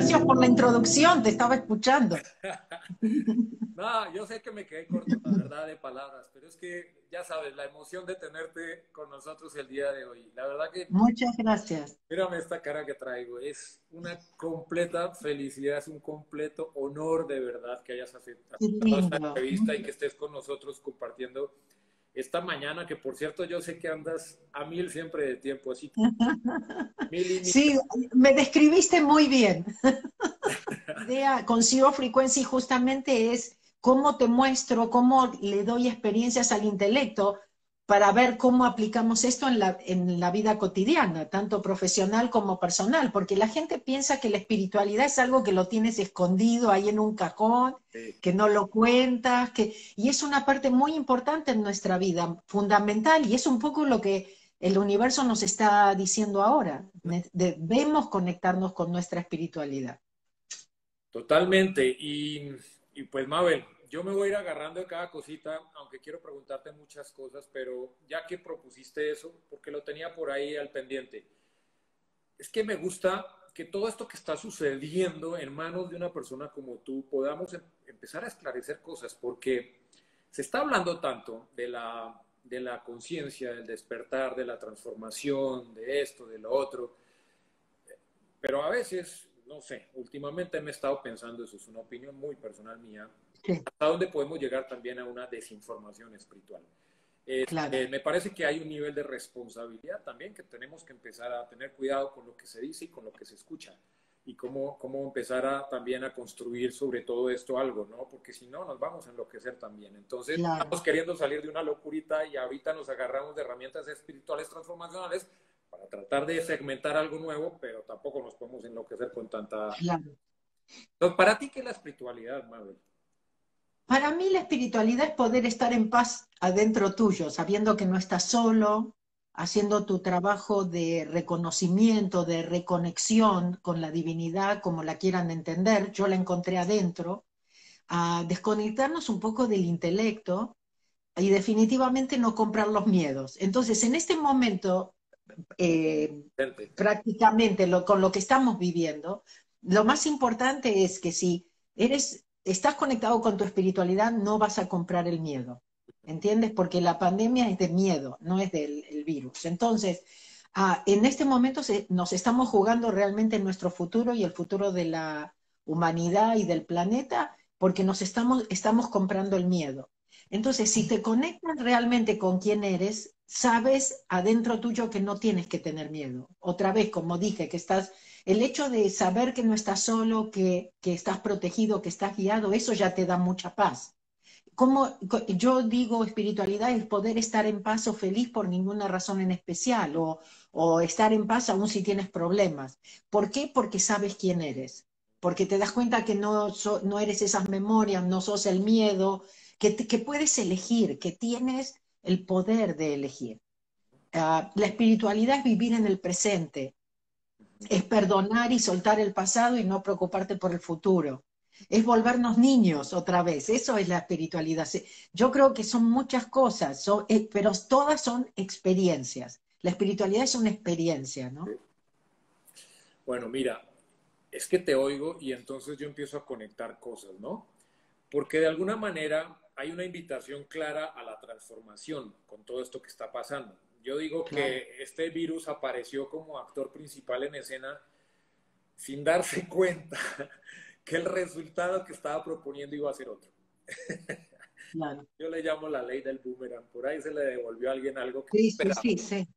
gracias por la introducción, te estaba escuchando. No, yo sé que me quedé corto, la verdad, de palabras, pero es que, ya sabes, la emoción de tenerte con nosotros el día de hoy. La verdad que, Muchas gracias. mírame esta cara que traigo, es una completa felicidad, es un completo honor de verdad que hayas Qué aceptado esta lindo. entrevista y que estés con nosotros compartiendo esta mañana, que por cierto yo sé que andas a mil siempre de tiempo, así que mil y mil. Sí, me describiste muy bien. Idea con Zero Frequency justamente es cómo te muestro, cómo le doy experiencias al intelecto para ver cómo aplicamos esto en la vida cotidiana, tanto profesional como personal, porque la gente piensa que la espiritualidad es algo que lo tienes escondido ahí en un cajón, que no lo cuentas, y es una parte muy importante en nuestra vida, fundamental, y es un poco lo que el universo nos está diciendo ahora. Debemos conectarnos con nuestra espiritualidad. Totalmente. Y pues, Mabel, yo me voy a ir agarrando de cada cosita, aunque quiero preguntarte muchas cosas, pero ya que propusiste eso, porque lo tenía por ahí al pendiente, es que me gusta que todo esto que está sucediendo en manos de una persona como tú, podamos empezar a esclarecer cosas, porque se está hablando tanto de la conciencia, del despertar, de la transformación, de esto, de lo otro, pero a veces, no sé, últimamente me he estado pensando, eso es una opinión muy personal mía, Sí, hasta dónde podemos llegar también a una desinformación espiritual. claro. Me parece que hay un nivel de responsabilidad también que tenemos que empezar a tener cuidado con lo que se dice y con lo que se escucha y cómo empezar también a construir sobre todo esto algo, ¿no? Porque si no, nos vamos a enloquecer también. Entonces, Claro, estamos queriendo salir de una locurita y ahorita nos agarramos de herramientas espirituales transformacionales para tratar de segmentar algo nuevo, pero tampoco nos podemos enloquecer con tanta... claro. Entonces, ¿para ti qué es la espiritualidad, Mabel? Para mí la espiritualidad es poder estar en paz adentro tuyo, sabiendo que no estás solo, haciendo tu trabajo de reconocimiento, de reconexión con la divinidad, como la quieran entender. Yo la encontré adentro, a desconectarnos un poco del intelecto y definitivamente no comprar los miedos. Entonces, en este momento, eh, Gente. prácticamente con lo que estamos viviendo, lo más importante es que si estás conectado con tu espiritualidad, no vas a comprar el miedo. ¿Entiendes? Porque la pandemia es de miedo, no es del el virus. Entonces, en este momento nos estamos jugando realmente nuestro futuro y el futuro de la humanidad y del planeta porque estamos comprando el miedo. Entonces, si te conectas realmente con quién eres, sabes adentro tuyo que no tienes que tener miedo. Otra vez, como dije, el hecho de saber que no estás solo, que estás protegido, que estás guiado, eso ya te da mucha paz. Yo digo espiritualidad es poder estar en paz o feliz por ninguna razón en especial, o estar en paz aún si tienes problemas. ¿Por qué? Porque sabes quién eres. Porque te das cuenta que no eres esas memorias, no sos el miedo, que puedes elegir, que tienes el poder de elegir. La espiritualidad es vivir en el presente, es perdonar y soltar el pasado y no preocuparte por el futuro. Es volvernos niños otra vez, eso es la espiritualidad. Yo creo que son muchas cosas, pero todas son experiencias. La espiritualidad es una experiencia, ¿no? Bueno, mira, es que te oigo y entonces yo empiezo a conectar cosas, ¿no? Porque de alguna manera hay una invitación clara a la transformación con todo esto que está pasando. Yo digo Claro. que este virus apareció como actor principal en escena sin darse cuenta que el resultado que estaba proponiendo iba a ser otro. Claro. Yo le llamo la ley del boomerang. Por ahí se le devolvió a alguien algo que Sí, sí, esperaba. sí, sí.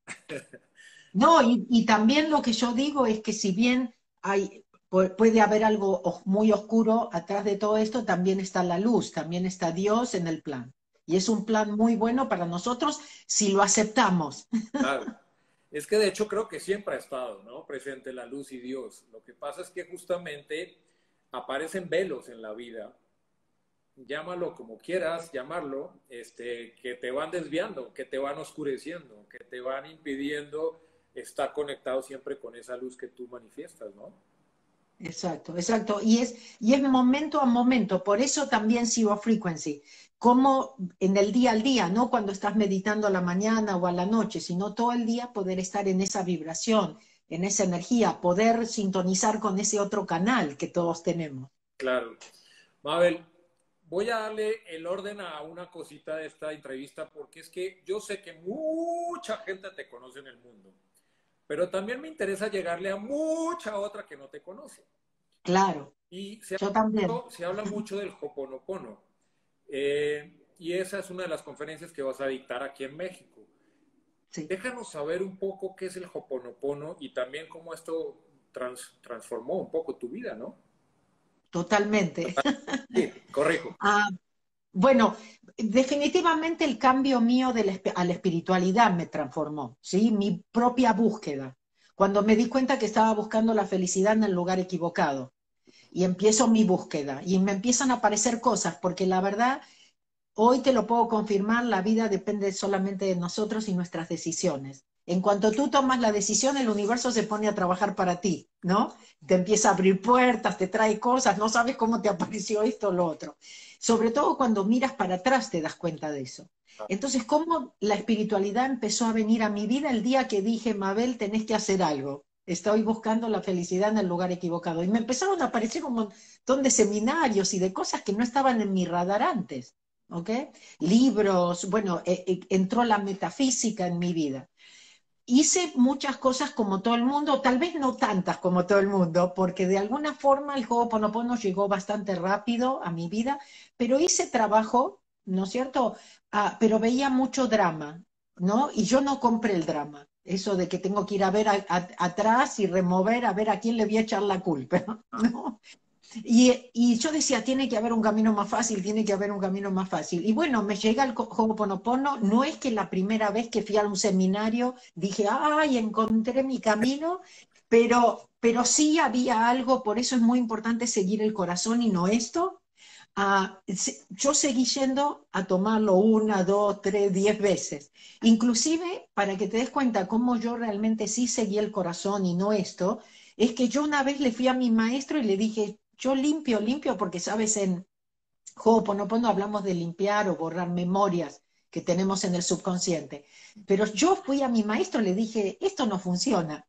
No, y también lo que yo digo es que si bien puede haber algo muy oscuro atrás de todo esto, también está la luz, también está Dios en el plan. Y es un plan muy bueno para nosotros si lo aceptamos. Claro. Es que de hecho creo que siempre ha estado, ¿no? Presente la luz y Dios. Lo que pasa es que justamente aparecen velos en la vida, llámalo como quieras llamarlo, que te van desviando, que te van oscureciendo, que te van impidiendo estar conectado siempre con esa luz que tú manifiestas, ¿no? Exacto, exacto. Y es momento a momento, por eso también Zero Frequency, como en el día al día, no cuando estás meditando a la mañana o a la noche, sino todo el día poder estar en esa vibración, en esa energía, poder sintonizar con ese otro canal que todos tenemos. Claro. Mabel, voy a darle el orden a una cosita de esta entrevista porque es que yo sé que mucha gente te conoce en el mundo, pero también me interesa llegarle a mucha otra que no te conoce. Claro, Y yo también. se habla mucho del Ho'oponopono. Y esa es una de las conferencias que vas a dictar aquí en México. Sí, Déjanos saber un poco qué es el Ho'oponopono y también cómo esto transformó un poco tu vida, ¿no? totalmente. Sí, correcto. Ah, bueno, definitivamente el cambio mío a la espiritualidad me transformó, ¿sí? Mi propia búsqueda. Cuando me di cuenta que estaba buscando la felicidad en el lugar equivocado y empiezo mi búsqueda y me empiezan a aparecer cosas, porque la verdad, hoy te lo puedo confirmar, la vida depende solamente de nosotros y nuestras decisiones. En cuanto tú tomas la decisión, el universo se pone a trabajar para ti, ¿no? Te empieza a abrir puertas, te trae cosas, no sabes cómo te apareció esto o lo otro. Sobre todo cuando miras para atrás te das cuenta de eso. Entonces, ¿cómo la espiritualidad empezó a venir a mi vida el día que dije, Mabel, tenés que hacer algo? Estoy buscando la felicidad en el lugar equivocado. Y me empezaron a aparecer un montón de seminarios y de cosas que no estaban en mi radar antes. ¿Ok? Libros, bueno, entró la metafísica en mi vida. Hice muchas cosas como todo el mundo, tal vez no tantas como todo el mundo, porque de alguna forma el Ho'oponopono llegó bastante rápido a mi vida, pero hice trabajo, ¿no es cierto? Pero veía mucho drama, ¿no? Y yo no compré el drama. Eso de que tengo que ir a ver atrás y remover a ver a quién le voy a echar la culpa, ¿no? Y yo decía, tiene que haber un camino más fácil, tiene que haber un camino más fácil. Y bueno, me llega el Ho'oponopono, no es que la primera vez que fui a un seminario dije, ay, encontré mi camino, pero sí había algo, por eso es muy importante seguir el corazón y no esto. Yo seguí yendo a tomarlo una, dos, tres, 10 veces. Inclusive, para que te des cuenta cómo yo realmente sí seguí el corazón y no esto, es que yo una vez le fui a mi maestro y le dije, yo limpio, limpio, porque sabes, en Ho'oponopono hablamos de limpiar o borrar memorias que tenemos en el subconsciente. Pero yo fui a mi maestro y le dije, esto no funciona.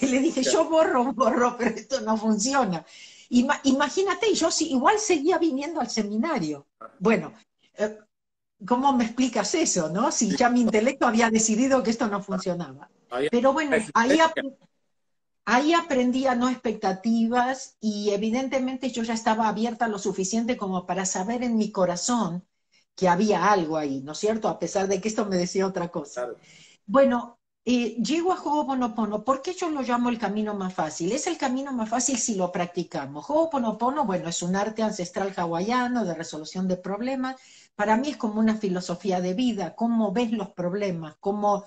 Y le dije, yo borro, borro, pero esto no funciona. Imagínate, yo igual seguía viniendo al seminario. Bueno, eh, ¿cómo me explicas eso, no? Si ya mi intelecto había decidido que esto no funcionaba. Había Pero bueno, resistencia. ahí aprendí a no expectativas y evidentemente yo ya estaba abierta lo suficiente como para saber en mi corazón que había algo ahí, ¿no es cierto? A pesar de que esto me decía otra cosa. Claro. Bueno, llego a Ho'oponopono. ¿Por qué yo lo llamo el camino más fácil? Es el camino más fácil si lo practicamos. Ho'oponopono, bueno, es un arte ancestral hawaiano de resolución de problemas. Para mí es como una filosofía de vida, cómo ves los problemas, cómo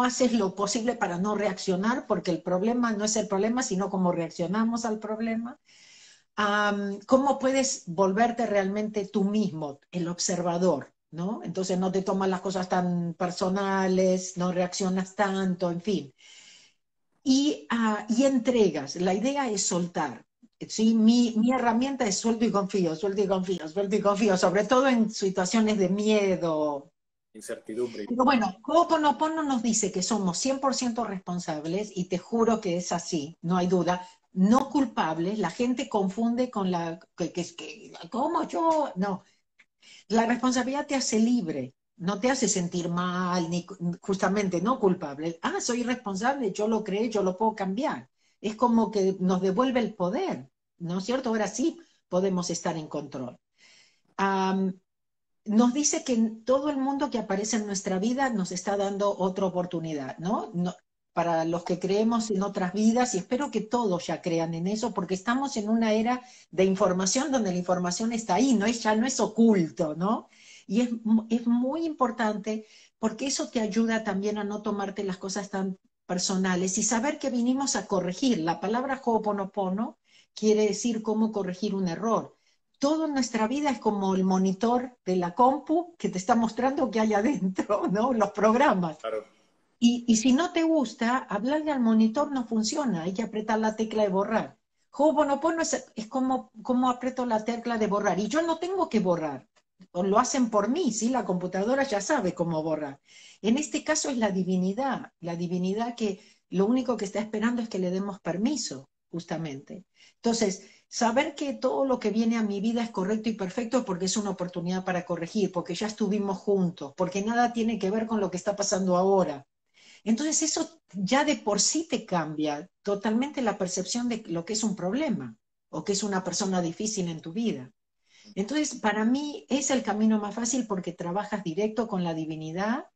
haces lo posible para no reaccionar, porque el problema no es el problema, sino cómo reaccionamos al problema. Cómo puedes volverte realmente tú mismo, el observador, ¿no? Entonces no te tomas las cosas tan personales, no reaccionas tanto, en fin. Y entregas, la idea es soltar. ¿Sí? Mi herramienta es suelto y confío, suelto y confío, suelto y confío, sobre todo en situaciones de miedo. Incertidumbre. Pero bueno, Ho'oponopono nos dice que somos 100% responsables, y te juro que es así, no hay duda, no culpables. La gente confunde con ¿cómo yo? No, la responsabilidad te hace libre, no te hace sentir mal, ni justamente no culpable. Soy responsable, yo lo creé, yo lo puedo cambiar. Es como que nos devuelve el poder, ¿no es cierto? Ahora sí podemos estar en control. Um, Nos dice que todo el mundo que aparece en nuestra vida nos está dando otra oportunidad, ¿no? Para los que creemos en otras vidas, y espero que todos ya crean en eso, porque estamos en una era de información donde la información está ahí, ya no es oculto, ¿no? Y es muy importante porque eso te ayuda también a no tomarte las cosas tan personales y saber que vinimos a corregir. La palabra Ho'oponopono quiere decir cómo corregir un error. Todo en nuestra vida es como el monitor de la compu que te está mostrando qué hay adentro, ¿no? Los programas. Claro. Y si no te gusta, hablarle al monitor no funciona, hay que apretar la tecla de borrar. Ho'oponopono es como aprieto la tecla de borrar, y yo no tengo que borrar, o lo hacen por mí, ¿sí? La computadora ya sabe cómo borrar. En este caso es la divinidad que lo único que está esperando es que le demos permiso, justamente. Entonces, saber que todo lo que viene a mi vida es correcto y perfecto porque es una oportunidad para corregir, porque ya estuvimos juntos, porque nada tiene que ver con lo que está pasando ahora. Entonces eso ya de por sí te cambia totalmente la percepción de lo que es un problema o que es una persona difícil en tu vida. Entonces, para mí es el camino más fácil porque trabajas directo con la divinidad.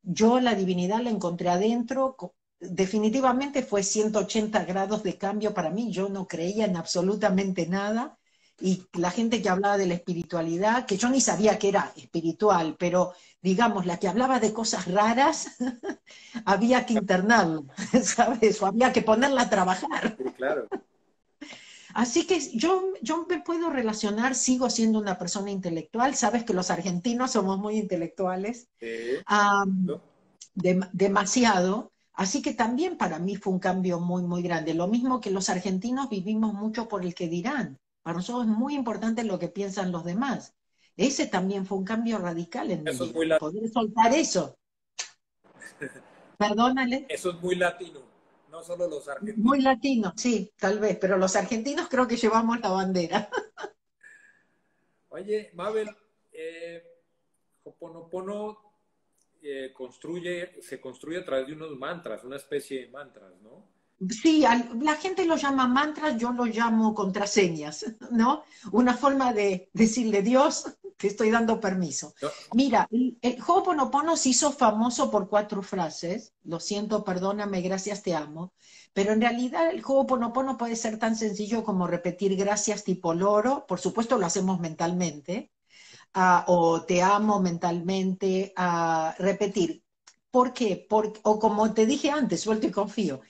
Yo la divinidad la encontré adentro. Definitivamente fue 180 grados de cambio para mí. Yo no creía en absolutamente nada. Y la gente que hablaba de la espiritualidad, que yo ni sabía que era espiritual, pero digamos, la que hablaba de cosas raras, había que internarla, ¿sabes? O había que ponerla a trabajar. Sí, claro. Así que yo me puedo relacionar, sigo siendo una persona intelectual, sabes que los argentinos somos muy intelectuales, ¿No? demasiado, así que también para mí fue un cambio muy, muy grande. Lo mismo que los argentinos vivimos mucho por el que dirán, para nosotros es muy importante lo que piensan los demás. Ese también fue un cambio radical en mi Eso es vida, muy, poder soltar eso. Perdónale. eso es muy latino, no solo los argentinos. Muy latino, sí, tal vez, pero los argentinos creo que llevamos la bandera. Oye, Mabel, eh, Ho'oponopono se construye a través de unos mantras, una especie de mantras, ¿no? Sí, la gente lo llama mantras, yo lo llamo contraseñas, ¿no? Una forma de decirle, Dios, te estoy dando permiso. No, Mira, el Ho'oponopono se hizo famoso por 4 frases, lo siento, perdóname, gracias, te amo, pero en realidad el Ho'oponopono puede ser tan sencillo como repetir gracias tipo loro, por supuesto lo hacemos mentalmente, o te amo mentalmente, repetir. ¿Por qué? O como te dije antes, suelto y confío.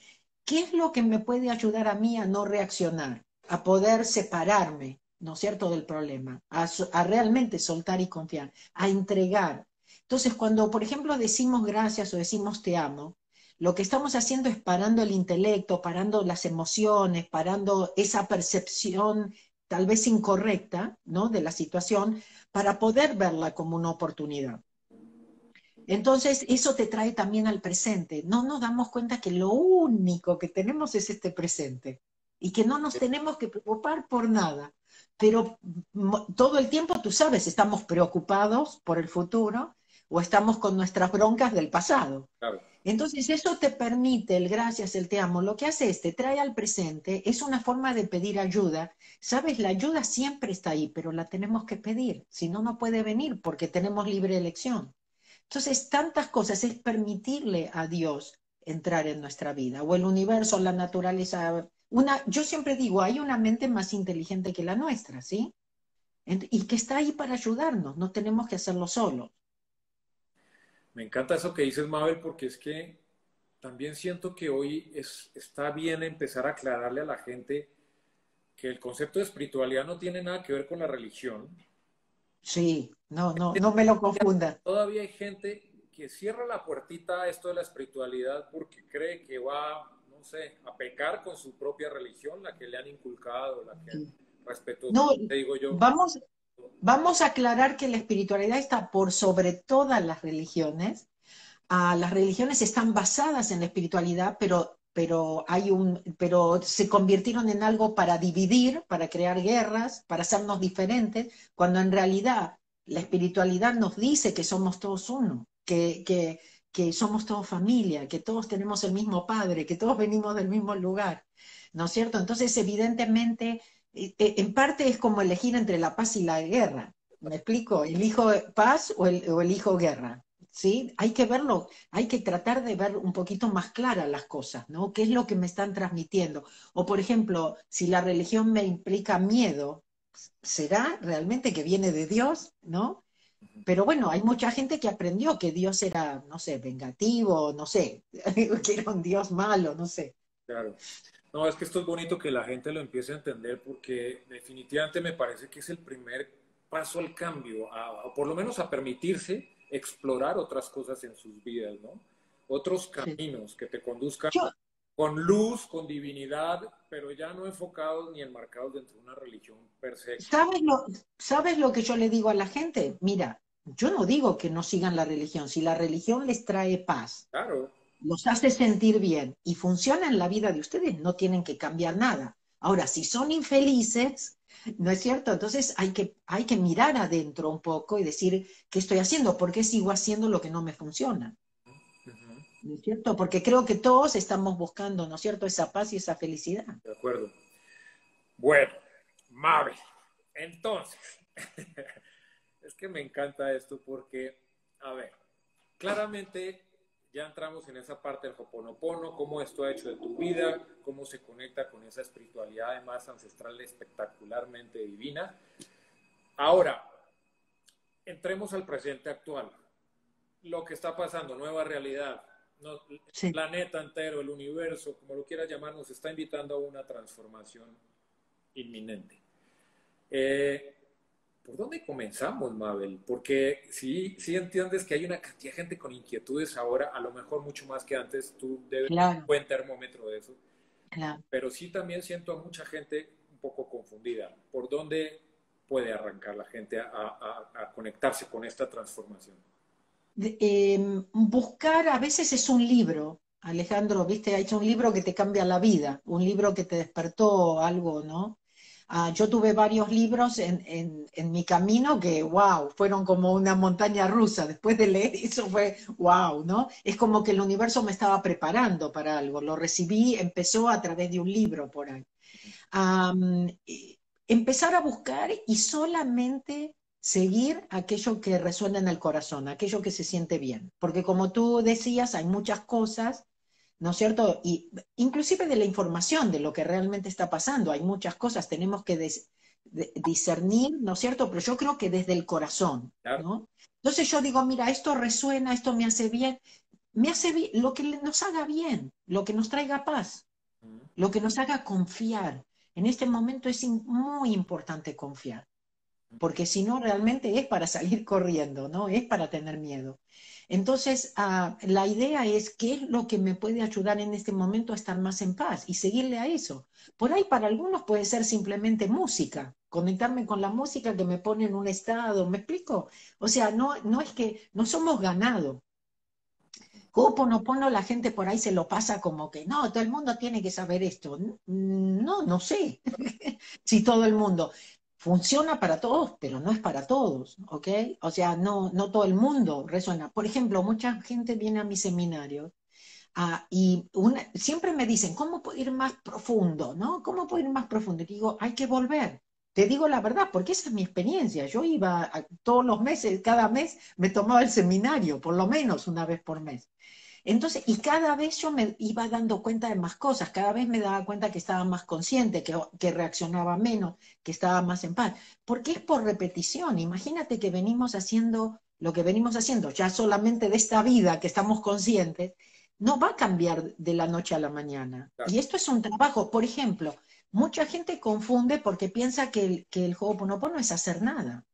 ¿Qué es lo que me puede ayudar a mí a no reaccionar, a poder separarme, ¿no es cierto?, del problema, a realmente soltar y confiar, a entregar? Entonces, cuando, por ejemplo, decimos gracias o decimos te amo, lo que estamos haciendo es parando el intelecto, parando las emociones, parando esa percepción tal vez incorrecta, ¿no?, de la situación, para poder verla como una oportunidad. Entonces, eso te trae también al presente. No nos damos cuenta que lo único que tenemos es este presente y que no nos tenemos que preocupar por nada. Pero todo el tiempo, tú sabes, estamos preocupados por el futuro o estamos con nuestras broncas del pasado. claro. Entonces, eso te permite, el gracias, el te amo, lo que hace es, te trae al presente, es una forma de pedir ayuda. Sabes, la ayuda siempre está ahí, pero la tenemos que pedir, si no, no puede venir porque tenemos libre elección. Entonces, tantas cosas es permitirle a Dios entrar en nuestra vida, o el universo, la naturaleza. Yo siempre digo, hay una mente más inteligente que la nuestra, ¿sí? Y que está ahí para ayudarnos, no tenemos que hacerlo solos. Me encanta eso que dices, Mabel, porque es que también siento que hoy está bien empezar a aclararle a la gente que el concepto de espiritualidad no tiene nada que ver con la religión. Sí, no, no, no me lo confunda. Todavía hay gente que cierra la puertita a esto de la espiritualidad porque cree que va, no sé, a pecar con su propia religión, la que le han inculcado, la que respetó, No, te digo yo. vamos, vamos a aclarar que la espiritualidad está por sobre todas las religiones. Las religiones están basadas en la espiritualidad, pero se convirtieron en algo para dividir, para crear guerras, para hacernos diferentes, cuando en realidad la espiritualidad nos dice que somos todos uno, que somos todos familia, que todos tenemos el mismo padre, que todos venimos del mismo lugar, ¿no es cierto? Entonces, evidentemente, en parte es como elegir entre la paz y la guerra. ¿Me explico? ¿Elijo paz o elijo guerra? ¿Sí? Hay que verlo, hay que tratar de ver un poquito más claras las cosas, ¿no? ¿Qué es lo que me están transmitiendo? O, por ejemplo, si la religión me implica miedo, ¿será realmente que viene de Dios? ¿No? Pero bueno, hay mucha gente que aprendió que Dios era, no sé, vengativo, no sé, que era un Dios malo, no sé. Claro. No, es que esto es bonito que la gente lo empiece a entender porque definitivamente me parece que es el primer paso al cambio, o por lo menos a permitirse explorar otras cosas en sus vidas, ¿no? Otros Sí. caminos que te conduzcan Yo, con luz, con divinidad, pero ya no enfocados ni enmarcados dentro de una religión per se. ¿sabes lo que yo le digo a la gente? Mira, yo no digo que no sigan la religión, si la religión les trae paz, Claro, los hace sentir bien y funciona en la vida de ustedes, no tienen que cambiar nada. Ahora, si son infelices, ¿no es cierto? Entonces hay que mirar adentro un poco y decir, ¿qué estoy haciendo? ¿Por qué sigo haciendo lo que no me funciona? Ujú, ¿No es cierto? Porque creo que todos estamos buscando, ¿no es cierto?, esa paz y esa felicidad. de acuerdo. Bueno, Mabel, entonces, es que me encanta esto porque, a ver, claramente ya entramos en esa parte del Ho'oponopono, cómo esto ha hecho de tu vida, cómo se conecta con esa espiritualidad además ancestral espectacularmente divina. Ahora, entremos al presente actual. Lo que está pasando, nueva realidad, no, el Sí. planeta entero, el universo, como lo quieras llamar, nos está invitando a una transformación inminente. Eh, ¿Por dónde comenzamos, Mabel? Porque sí entiendes que hay una cantidad de gente con inquietudes ahora, a lo mejor mucho más que antes, tú debes ser un Claro, buen termómetro de eso, claro. pero sí también siento a mucha gente un poco confundida. ¿Por dónde puede arrancar la gente a conectarse con esta transformación? Buscar a veces es un libro, Alejandro, viste, hay un libro que te cambia la vida, un libro que te despertó algo, ¿no? Yo tuve varios libros en mi camino que, wow, fueron como una montaña rusa. Después de leer eso fue, wow, ¿no? Es como que el universo me estaba preparando para algo. Lo recibí, empezó a través de un libro por ahí. Empezar a buscar y solamente seguir aquello que resuena en el corazón, aquello que se siente bien. Porque como tú decías, hay muchas cosas, ¿no es cierto? Y inclusive de la información de lo que realmente está pasando, hay muchas cosas, tenemos que discernir, ¿no es cierto? Pero yo creo que desde el corazón, Claro. ¿no? Entonces yo digo, mira, esto resuena, esto me hace bien, lo que nos haga bien, lo que nos traiga paz, lo que nos haga confiar. En este momento es muy importante confiar, porque si no realmente es para salir corriendo, ¿no? Es para tener miedo. Entonces, la idea es qué es lo que me puede ayudar en este momento a estar más en paz y seguirle a eso. Por ahí para algunos puede ser simplemente música, conectarme con la música que me pone en un estado, ¿me explico? O sea, no es que no somos ganado. Ho'oponopono la gente por ahí se lo pasa como que no, todo el mundo tiene que saber esto. No, no sé si todo el mundo. Funciona para todos, pero no es para todos, ¿ok? O sea, no todo el mundo resuena. Por ejemplo, mucha gente viene a mi seminario y siempre me dicen, ¿cómo puedo ir más profundo? ¿No? ¿Cómo puedo ir más profundo? Y digo, hay que volver. Te digo la verdad, porque esa es mi experiencia. Yo iba todos los meses, cada mes me tomaba el seminario, por lo menos una vez por mes. Entonces, y cada vez yo me iba dando cuenta de más cosas, cada vez me daba cuenta que estaba más consciente, que reaccionaba menos, que estaba más en paz, porque es por repetición. Imagínate que venimos haciendo lo que venimos haciendo, ya solamente de esta vida que estamos conscientes, no va a cambiar de la noche a la mañana. Claro. Y esto es un trabajo, por ejemplo, mucha gente confunde porque piensa que el Ho'oponopono es hacer nada.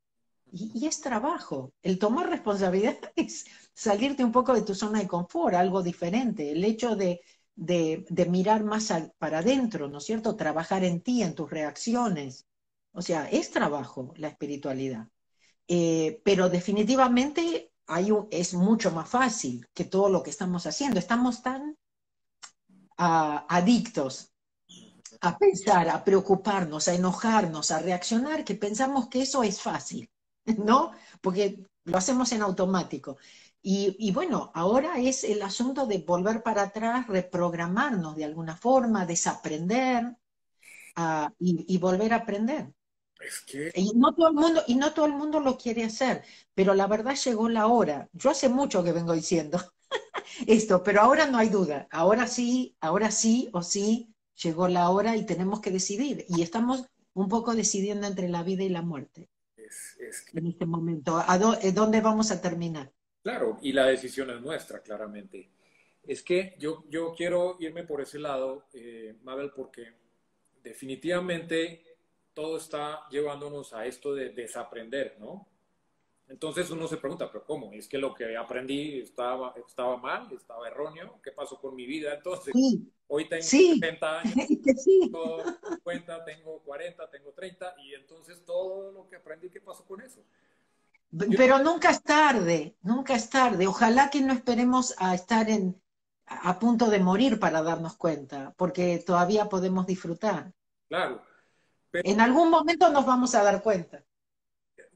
Y es trabajo. El tomar responsabilidad es salirte un poco de tu zona de confort, algo diferente. El hecho de mirar más para adentro, ¿no es cierto? Trabajar en ti, en tus reacciones. O sea, es trabajo la espiritualidad. Pero definitivamente es mucho más fácil que todo lo que estamos haciendo. Estamos tan adictos a pensar, a preocuparnos, a enojarnos, a reaccionar, que pensamos que eso es fácil, ¿no? Porque lo hacemos en automático. Y bueno, ahora es el asunto de volver para atrás, reprogramarnos de alguna forma, desaprender y volver a aprender. Es que, Y no todo el mundo lo quiere hacer, pero la verdad llegó la hora. Yo hace mucho que vengo diciendo esto, pero ahora no hay duda. Ahora sí o sí llegó la hora y tenemos que decidir. Y estamos un poco decidiendo entre la vida y la muerte es que, en este momento. ¿Dónde vamos a terminar? claro, y la decisión es nuestra, claramente. Es que yo quiero irme por ese lado, Mabel, porque definitivamente todo está llevándonos a esto de desaprender, ¿no? Entonces uno se pregunta, ¿pero cómo? ¿Es que lo que aprendí estaba mal, estaba erróneo? ¿Qué pasó con mi vida? Entonces, Sí, hoy tengo sí, 70 años, es que sí. tengo 50, tengo 40, tengo 30, y entonces todo lo que aprendí, ¿qué pasó con eso? Yo, Pero nunca es tarde, nunca es tarde. Ojalá que no esperemos a estar a punto de morir para darnos cuenta, porque todavía podemos disfrutar. Claro, En pero algún momento nos vamos a dar cuenta.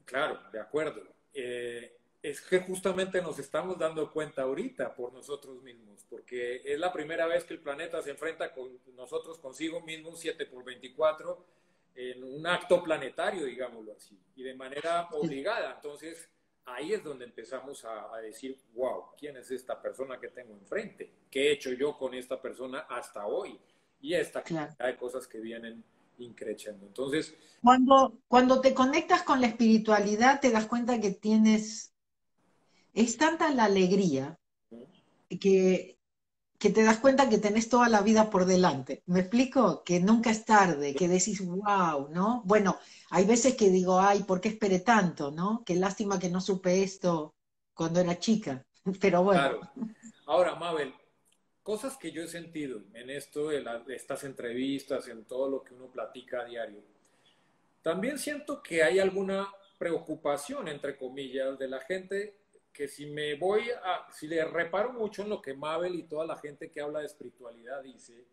claro, de acuerdo. Es que justamente nos estamos dando cuenta ahorita por nosotros mismos, porque es la primera vez que el planeta se enfrenta con nosotros consigo mismo 7 por 24 en un acto planetario, digámoslo así, y de manera Sí, obligada. Entonces, ahí es donde empezamos a decir, wow, ¿quién es esta persona que tengo enfrente? ¿Qué he hecho yo con esta persona hasta hoy? Y esta claro. cantidad de cosas que vienen increciendo. Entonces, Cuando te conectas con la espiritualidad, te das cuenta que es tanta la alegría que, que te das cuenta que tenés toda la vida por delante. ¿Me explico? Que nunca es tarde, que decís, wow, ¿no? Bueno, hay veces que digo, ay, ¿por qué esperé tanto, no? Qué lástima que no supe esto cuando era chica. Pero bueno, claro. Ahora, Mabel, cosas que yo he sentido en esto de estas entrevistas, en todo lo que uno platica a diario. También siento que hay alguna preocupación, entre comillas, de la gente que si le reparo mucho en lo que Mabel y toda la gente que habla de espiritualidad dice,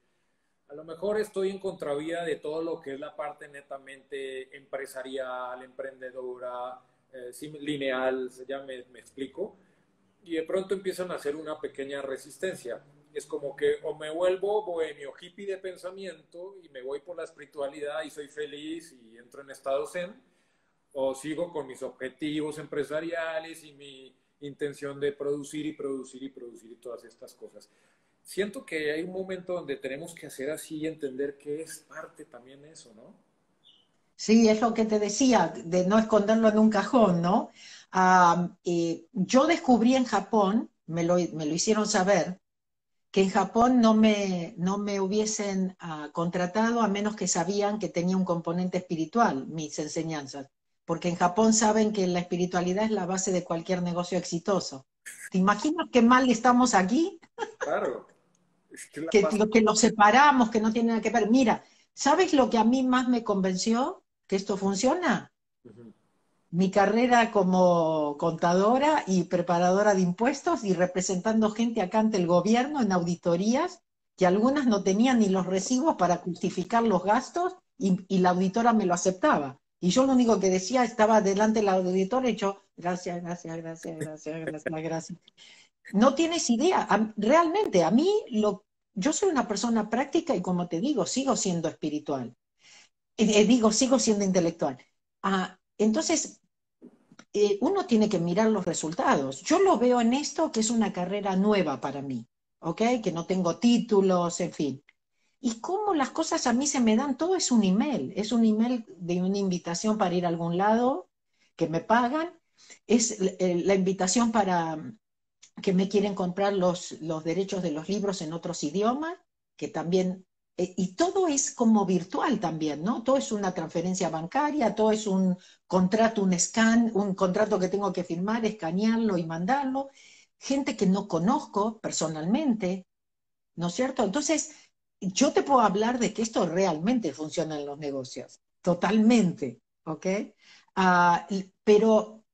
a lo mejor estoy en contravía de todo lo que es la parte netamente empresarial, emprendedora, lineal, ya me explico, y de pronto empiezan a hacer una pequeña resistencia. Es como que o me vuelvo bohemio hippie de pensamiento y me voy por la espiritualidad y soy feliz y entro en estado zen, o sigo con mis objetivos empresariales y mi intención de producir y producir y producir y todas estas cosas. Siento que hay un momento donde tenemos que hacer así y entender que es parte también eso, ¿no? sí, es lo que te decía, de no esconderlo en un cajón, ¿no? Yo descubrí en Japón, me lo hicieron saber, que en Japón no me hubiesen contratado a menos que sabían que tenía un componente espiritual, mis enseñanzas. Porque en Japón saben que la espiritualidad es la base de cualquier negocio exitoso. ¿Te imaginas qué mal estamos aquí? Claro, es que la Que paz. que lo separamos, que no tiene nada que ver. Mira, ¿sabes lo que a mí más me convenció que esto funciona? Uh-huh. Mi carrera como contadora y preparadora de impuestos y representando gente acá ante el gobierno en auditorías, que algunas no tenían ni los recibos para justificar los gastos y la auditora me lo aceptaba. Y yo lo único que decía, estaba delante de la auditora y yo, gracias, gracias, gracias, gracias, gracias, gracias. No tienes idea, realmente a mí yo soy una persona práctica y como te digo, sigo siendo espiritual. Digo, sigo siendo intelectual. Entonces, uno tiene que mirar los resultados. Yo lo veo en esto que es una carrera nueva para mí, ¿ok? Que no tengo títulos, en fin. Y cómo las cosas a mí se me dan, todo es un email de una invitación para ir a algún lado que me pagan, es la invitación para que me quieren comprar los derechos de los libros en otros idiomas, que también, y todo es como virtual también, ¿no? Todo es una transferencia bancaria, todo es un contrato, un contrato que tengo que firmar, escanearlo y mandarlo. Gente que no conozco personalmente, ¿no es cierto? Entonces, yo te puedo hablar de que esto realmente funciona en los negocios, totalmente, ¿ok? Pero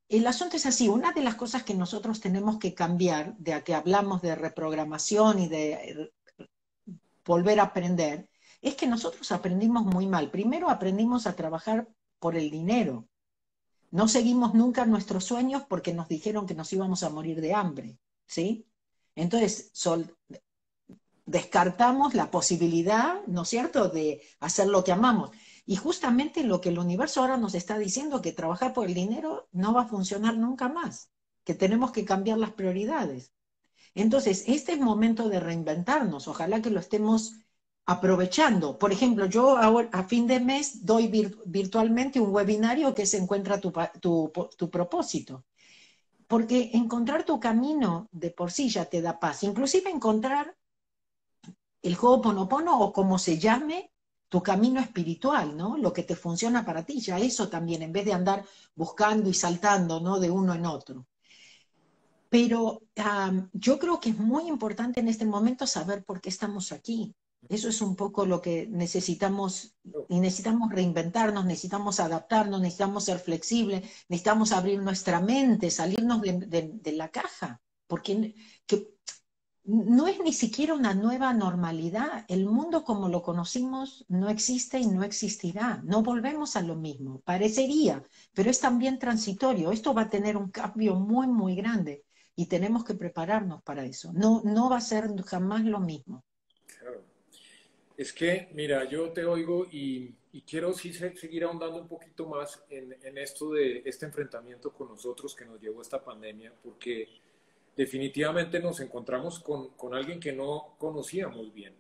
el asunto es así, una de las cosas que nosotros tenemos que cambiar, de a que hablamos de reprogramación y de volver a aprender, es que nosotros aprendimos muy mal. Primero aprendimos a trabajar por el dinero. No seguimos nunca nuestros sueños porque nos dijeron que nos íbamos a morir de hambre, ¿sí? Entonces, descartamos la posibilidad, ¿no es cierto?, de hacer lo que amamos. Y justamente lo que el universo ahora nos está diciendo, que trabajar por el dinero no va a funcionar nunca más, que tenemos que cambiar las prioridades. Entonces, este es momento de reinventarnos, ojalá que lo estemos aprovechando. Por ejemplo, yo ahora, a fin de mes doy virtualmente un webinario que se encuentra tu propósito, porque encontrar tu camino de por sí ya te da paz, inclusive encontrar el Ho'oponopono o como se llame, tu camino espiritual, ¿no? Lo que te funciona para ti, ya eso también, en vez de andar buscando y saltando, ¿no? De uno en otro. Pero yo creo que es muy importante en este momento saber por qué estamos aquí. Eso es un poco lo que necesitamos, y necesitamos reinventarnos, necesitamos adaptarnos, necesitamos ser flexibles, necesitamos abrir nuestra mente, salirnos de la caja, porque que, no es ni siquiera una nueva normalidad. El mundo como lo conocimos no existe y no existirá. No volvemos a lo mismo. Parecería, pero es también transitorio. Esto va a tener un cambio muy, muy grande y tenemos que prepararnos para eso. No, no va a ser jamás lo mismo. Claro. Es que, mira, yo te oigo y quiero sí seguir ahondando un poquito más en esto de este enfrentamiento con nosotros que nos llevó esta pandemia, porque definitivamente nos encontramos con alguien que no conocíamos bien,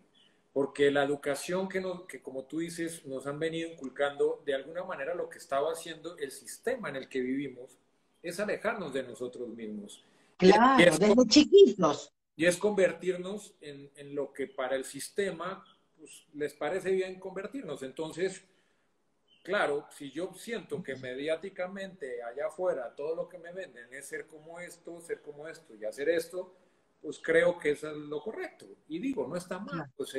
porque la educación que, como tú dices, nos han venido inculcando, de alguna manera lo que estaba haciendo el sistema en el que vivimos es alejarnos de nosotros mismos. Y Claro, es, desde chiquitos. y es convertirnos en lo que para el sistema pues, les parece bien convertirnos. Entonces, claro, si yo siento que mediáticamente allá afuera todo lo que me venden es ser como esto y hacer esto, pues creo que eso es lo correcto. Y digo, no está mal, Claro, pues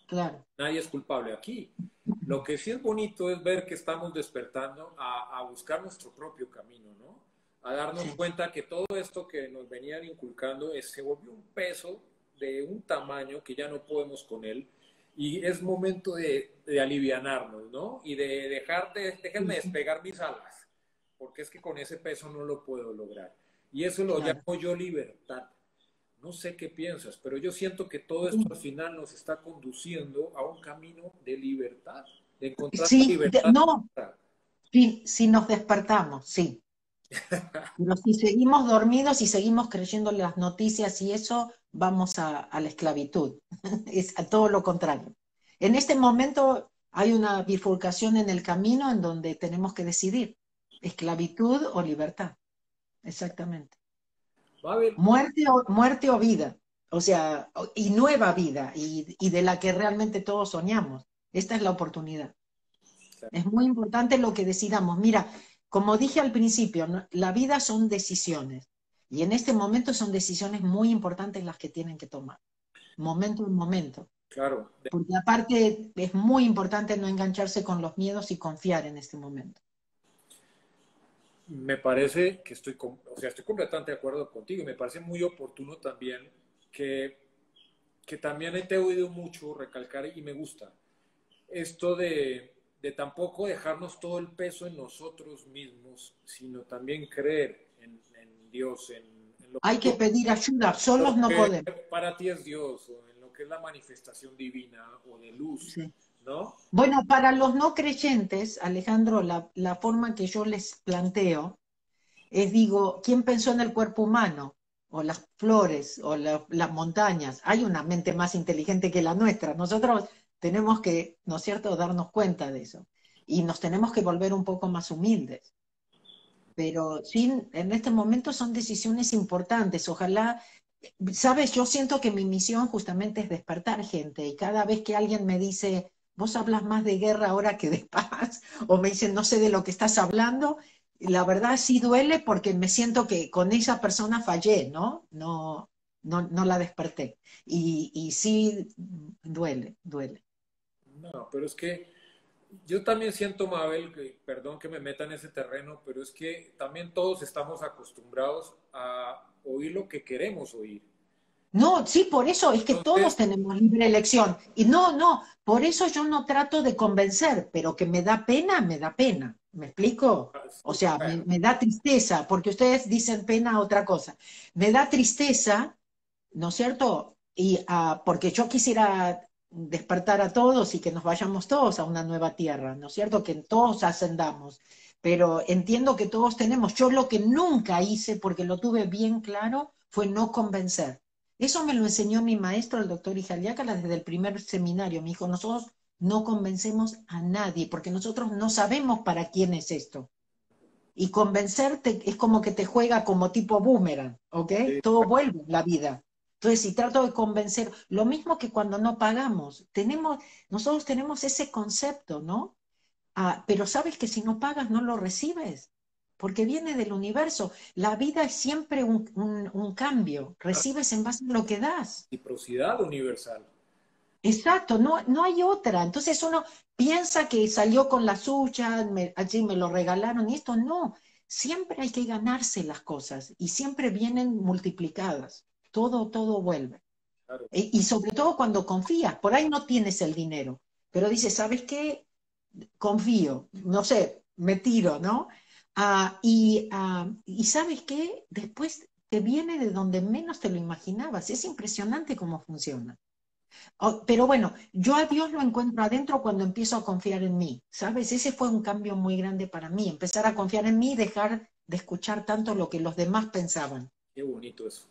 claro. nadie es culpable aquí. Lo que sí es bonito es ver que estamos despertando a buscar nuestro propio camino, ¿no? A darnos Sí. cuenta que todo esto que nos venían inculcando se volvió un peso de un tamaño que ya no podemos con él y es momento de alivianarnos, ¿no? Y de déjenme despegar mis alas, porque es que con ese peso no lo puedo lograr. Y eso lo Claro. llamo yo libertad. No sé qué piensas, pero yo siento que todo esto al final nos está conduciendo a un camino de libertad, de encontrar la Sí, libertad. no, si nos despertamos, sí. Pero si seguimos dormidos y seguimos creyendo las noticias y eso, vamos a la esclavitud. Es a todo lo contrario. En este momento hay una bifurcación en el camino en donde tenemos que decidir, esclavitud o libertad. Exactamente. Mabel, Muerte o vida. O sea, y nueva vida, y de la que realmente todos soñamos. Esta es la oportunidad. Es muy importante lo que decidamos. Mira, como dije al principio, ¿no? La vida son decisiones. Y en este momento son decisiones muy importantes las que tienen que tomar. Momento en momento. claro, Porque aparte es muy importante no engancharse con los miedos y confiar en este momento. me parece que o sea, estoy completamente de acuerdo contigo y me parece muy oportuno también que, que también te he oído mucho recalcar y me gusta esto de tampoco dejarnos todo el peso en nosotros mismos, sino también creer en Dios, en Hay que pedir ayuda, solos lo no que podemos. para ti es Dios, o en lo que es la manifestación divina o de luz, Sí. ¿no? Bueno, para los no creyentes, Alejandro, la forma que yo les planteo es, digo, ¿quién pensó en el cuerpo humano? O las flores, o las montañas. Hay una mente más inteligente que la nuestra. Nosotros tenemos que, ¿no es cierto?, darnos cuenta de eso. Y nos tenemos que volver un poco más humildes. Pero sí, en este momento son decisiones importantes. Ojalá, sabes, yo siento que mi misión justamente es despertar gente. Y cada vez que alguien me dice, vos hablas más de guerra ahora que de paz, o me dicen, no sé de lo que estás hablando, la verdad sí duele porque me siento que con esa persona fallé, ¿no? No la desperté. Y sí duele, duele. No, pero es que yo también siento, Mabel, que, perdón que me meta en ese terreno, pero es que también todos estamos acostumbrados a oír lo que queremos oír. No, sí, por eso es que todos Entonces, tenemos libre elección. Y no, por eso yo no trato de convencer, pero que me da pena, me da pena. ¿Me explico? O sea, bueno, me da tristeza, porque ustedes dicen pena otra cosa. Me da tristeza, ¿no es cierto? Y porque yo quisiera despertar a todos y que nos vayamos todos a una nueva tierra, ¿no es cierto? Que todos ascendamos. Pero entiendo que todos tenemos. Yo lo que nunca hice, porque lo tuve bien claro, fue no convencer. Eso me lo enseñó mi maestro, el doctor Ijaliácala, desde el primer seminario. Me dijo, nosotros no convencemos a nadie, porque nosotros no sabemos para quién es esto. Y convencerte es como que te juega como tipo boomerang, ¿ok? Todo vuelve en la vida. Entonces, si trato de convencer, lo mismo que cuando no pagamos, nosotros tenemos ese concepto, ¿no? Pero sabes que si no pagas no lo recibes, porque viene del universo. La vida es siempre un cambio, recibes en base a lo que das. reciprocidad universal. Exacto, no hay otra. Entonces uno piensa que salió con la suya, allí me lo regalaron y esto no. Siempre hay que ganarse las cosas y siempre vienen multiplicadas. todo vuelve. Claro. Y sobre todo cuando confías, por ahí no tienes el dinero, pero dices, ¿sabes qué? Confío, no sé, me tiro, ¿no? Y ¿sabes qué? Después te viene de donde menos te lo imaginabas. Es impresionante cómo funciona. Pero bueno, yo a Dios lo encuentro adentro cuando empiezo a confiar en mí, ¿sabes? Ese fue un cambio muy grande para mí, empezar a confiar en mí y dejar de escuchar tanto lo que los demás pensaban. Qué bonito eso.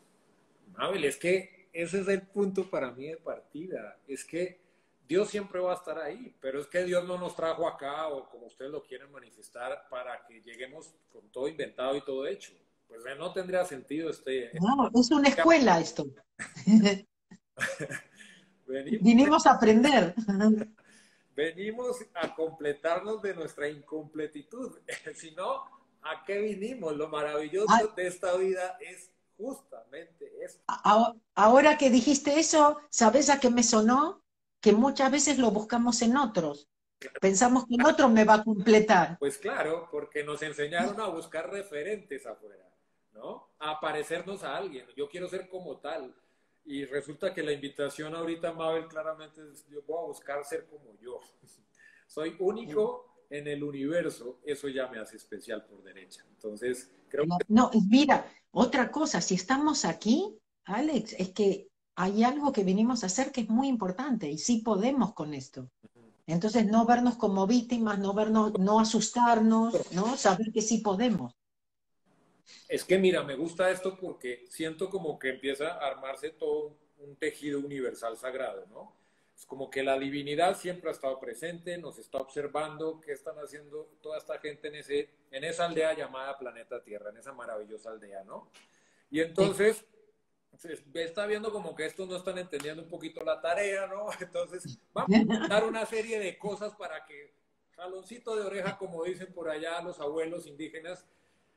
Mabel, es que ese es el punto para mí de partida. Es que Dios siempre va a estar ahí, pero es que Dios no nos trajo acá, o como ustedes lo quieren manifestar, para que lleguemos con todo inventado y todo hecho. Pues no tendría sentido No, es una escuela esto. venimos, Vinimos a aprender. venimos a completarnos de nuestra incompletitud. Si no, ¿a qué vinimos? Lo maravilloso de esta vida es justamente esto. Ahora que dijiste eso, ¿sabes a qué me sonó? Que muchas veces lo buscamos en otros. Pensamos que el otro me va a completar. Pues claro, porque nos enseñaron a buscar referentes afuera, ¿no? A parecernos a alguien. Yo quiero ser como tal. Y resulta que la invitación ahorita, Mabel, claramente es, yo voy a buscar ser como yo. Soy único en el universo, eso ya me hace especial por derecha. Entonces, creo que No, mira, otra cosa, si estamos aquí, Alex, es que hay algo que venimos a hacer que es muy importante y sí podemos con esto. Entonces, no vernos como víctimas, no vernos, no asustarnos, ¿no? Saber que sí podemos. es que mira, me gusta esto porque siento como que empieza a armarse todo un tejido universal sagrado, ¿no? Es como que la divinidad siempre ha estado presente, nos está observando qué están haciendo toda esta gente en esa aldea llamada Planeta Tierra, en esa maravillosa aldea, ¿no? Y Sí. entonces se está viendo como que estos no están entendiendo un poquito la tarea, ¿no? Entonces vamos a dar una serie de cosas para que, jaloncito de oreja, como dicen por allá los abuelos indígenas,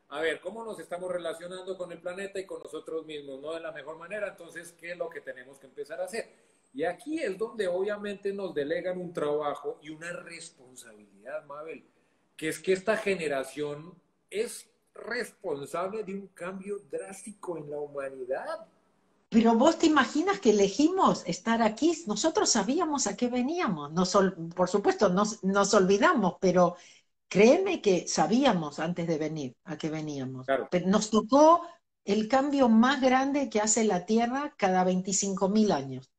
a ver, ¿cómo nos estamos relacionando con el planeta y con nosotros mismos? No de la mejor manera, entonces, ¿qué es lo que tenemos que empezar a hacer? Y aquí es donde obviamente nos delegan un trabajo y una responsabilidad, Mabel, que es que esta generación es responsable de un cambio drástico en la humanidad. Pero vos te imaginas que elegimos estar aquí, nosotros sabíamos a qué veníamos, por supuesto nos olvidamos, pero créeme que sabíamos antes de venir a qué veníamos. Claro, Pero nos tocó el cambio más grande que hace la Tierra cada 25.000 años.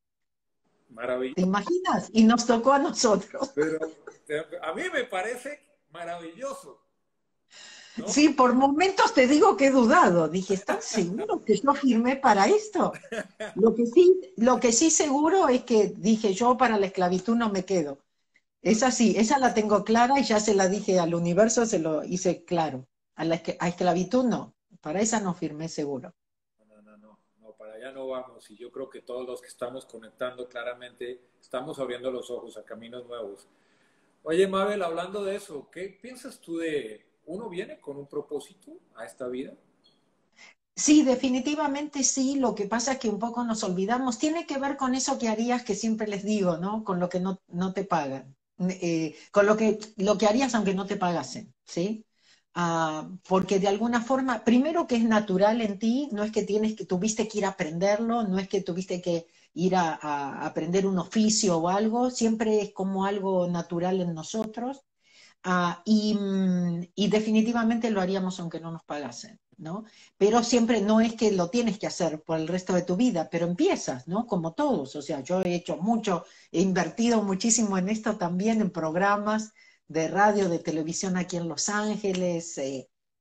¿Te maravilloso. imaginas? Y nos tocó a nosotros. Pero a mí me parece maravilloso, ¿no? Sí, por momentos te digo que he dudado. Dije, ¿estás seguro que yo firmé para esto? Lo que sí seguro es que dije, yo para la esclavitud no me quedo. Esa sí, esa la tengo clara y ya se la dije al universo, se lo hice claro. A esclavitud no, para esa no firmé seguro. No, para allá no vamos. Y yo creo que todos los que estamos conectando claramente estamos abriendo los ojos a caminos nuevos. Oye, Mabel, hablando de eso, ¿qué piensas tú de uno viene con un propósito a esta vida? Sí, definitivamente sí, lo que pasa es que un poco nos olvidamos, tiene que ver con eso que harías que siempre les digo, ¿no? Con lo que no te pagan, con lo que harías aunque no te pagasen, ¿sí? Porque de alguna forma, primero que es natural en ti, no es que tuviste que ir a aprenderlo, no es que tuviste que ir a aprender un oficio o algo, siempre es como algo natural en nosotros. Y definitivamente lo haríamos aunque no nos pagasen, ¿no? Pero siempre no es que lo tienes que hacer por el resto de tu vida, pero empiezas, ¿no? Como todos, o sea, yo he hecho mucho, he invertido muchísimo en esto también, en programas de radio, de televisión aquí en Los Ángeles,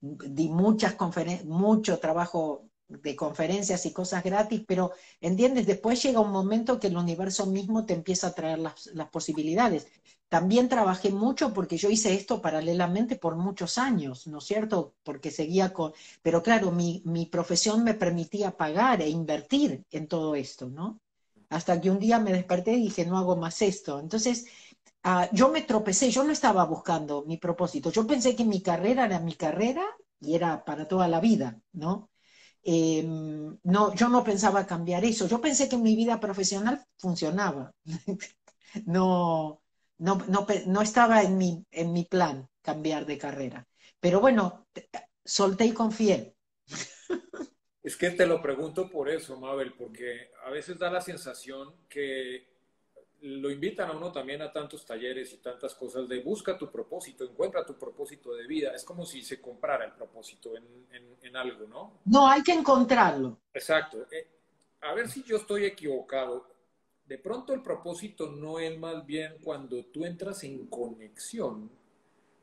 di mucho trabajo de conferencias y cosas gratis, pero, ¿entiendes? Después llega un momento que el universo mismo te empieza a traer las posibilidades. También trabajé mucho porque yo hice esto paralelamente por muchos años, ¿no es cierto? Porque seguía con... Pero claro, mi profesión me permitía pagar e invertir en todo esto, ¿no? Hasta que un día me desperté y dije, no hago más esto. Entonces, yo me tropecé, yo no estaba buscando mi propósito. Yo pensé que mi carrera era mi carrera y era para toda la vida, ¿no? No, yo no pensaba cambiar eso. Yo pensé que mi vida profesional funcionaba. No, no estaba en mi plan cambiar de carrera. Pero bueno, solté y confié. Es que te lo pregunto por eso, Mabel, porque a veces da la sensación que lo invitan a uno también a tantos talleres y tantas cosas de busca tu propósito, encuentra tu propósito de vida. Es como si se comprara el propósito en algo, ¿no? No, hay que encontrarlo. Exacto. A ver si yo estoy equivocado. De pronto el propósito no es más bien cuando tú entras en conexión